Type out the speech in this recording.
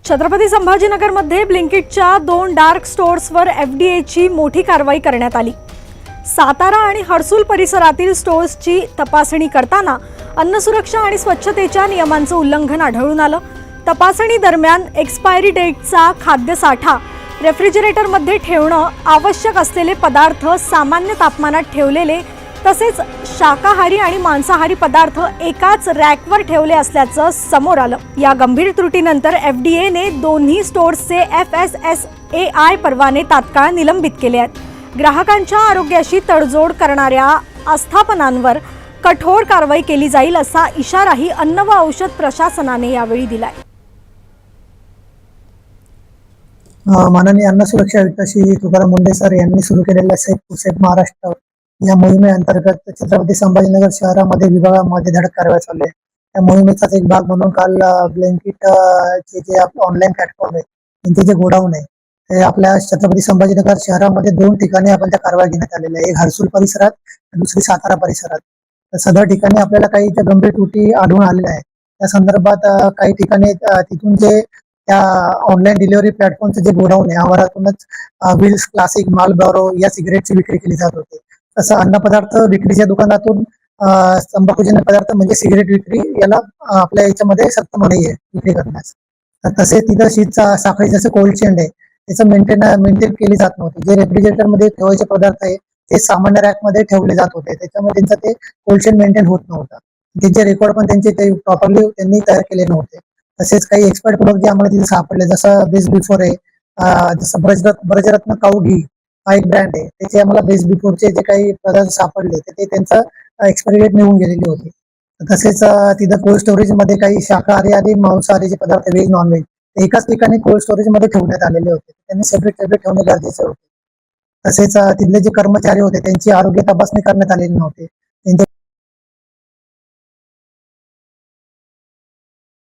Chhatrapati संभाजीनगरमध्ये ब्लिंकिटच्या 2 dark स्टोअर्सवर एफडीएची मोठी कारवाई करण्यात आली। सातारा आणि हर्सुल परिसरातील स्टोअर्सची तपासणी करताना अन्न सुरक्षा आणि स्वच्छतेच्या नियमांचं उल्लंघन आढळून आलं। तपासणी दरम्यान एक्सपायरी डेटचा खाद्यसाठा रेफ्रिजरेटरमध्ये ठेवणं, आवश्यक असलेले पदार्थ सामान्य तापमानात ठेवलेले तसेच शाकाहारी आणि मांसाहारी पदार्थ एकाच रॅकवर ठेवले असल्याचं समोर आलं। या गंभीर त्रुटीनंतर एफडीएने दोन्ही स्टोअर्सचे FSSAI परवाने तात्काळ निलंबित केले आहेत। ग्राहकांच्या आरोग्याशी तडजोड करणाऱ्या आस्थापनांवर कठोर कारवाई केली जाईल असा इशाराही अन्न व औषध प्रशासनाने यावेळी दिलाय। माननीय अन्न सुरक्षा आयुक्त श्री तुकाराम मुंढे सर यांनी सुरू केलेल्या सेफ महाराष्ट्र या मोहिमेअंतर्गत छत्रपती संभाजीनगर शहरामध्ये विभागामध्ये धडक कारवाई चालू आहे। त्या मोहिमेचाच एक भाग म्हणून काल ब्लिंकिट जे ऑनलाईन प्लॅटफॉर्म आहे त्यांचे जे गोडाऊन आहे ते आपल्या छत्रपती संभाजीनगर शहरामध्ये 2 ठिकाणी आपण त्या कारवाई घेण्यात आलेल्या आहे। एक हर्सुल परिसरात, दुसरी सातारा परिसरात। तर सदर ठिकाणी आपल्याला काही गंभीर त्रुटी आढळून आलेल्या आहे। त्या संदर्भात काही ठिकाणी तिथून जे त्या ऑनलाईन डिलिव्हरी प्लॅटफॉर्मचे जे गोडाऊन आहे आवारातूनच विल्स क्लासिक मालबोरो या सिगरेटची विक्री केली जात होती। तसं अन्न पदार्थ विक्रीच्या दुकानातून तंबाखूजन्य पदार्थ म्हणजे सिगरेट विक्री याला आपल्या याच्यामध्ये सक्त मनाई आहे विक्री करण्यास। तसे तिथं साखळी जसं कोल्ड चेन आहे त्याचं मेंटेन केली जात नव्हती। जे रेफ्रिजरेटर मध्ये ठेवायचे पदार्थ आहे ते सामान्य रॅक मध्ये ठेवले जात होते, त्याच्यामुळे त्यांचं ते कोल्ड चेन मेंटेन होत नव्हतं। त्यांचे रेकॉर्ड पण त्यांचे ते प्रॉपरली त्यांनी तयार केले नव्हते। तसेच काही एक्सपायर्ड प्रोडक्ट जे आम्हाला तिथे सापडले, जसं बेस्ट बिफोर आहे, जसं ब्रजरत्न काऊ घी हा एक ब्रँड आहे, त्याचे आम्हाला बेस्ट बिफोरचे जे काही पदार्थ सापडले ते त्यांचं एक्सपायरी डेट निघून गेलेली होती। तसेच तिथं कोल्ड स्टोरेज मध्ये काही शाकाहारी आणि मांसाहारीचे पदार्थ व्हेज नॉन व्हेज एकाच ठिकाणी कोल्ड स्टोरेज मध्ये ठेवण्यात आलेले होते, त्यांनी सेपरेट ठेवणे गरजेचे होते। तसेच तिथले जे कर्मचारी होते त्यांची आरोग्य तपासणी करण्यात आलेली नव्हती।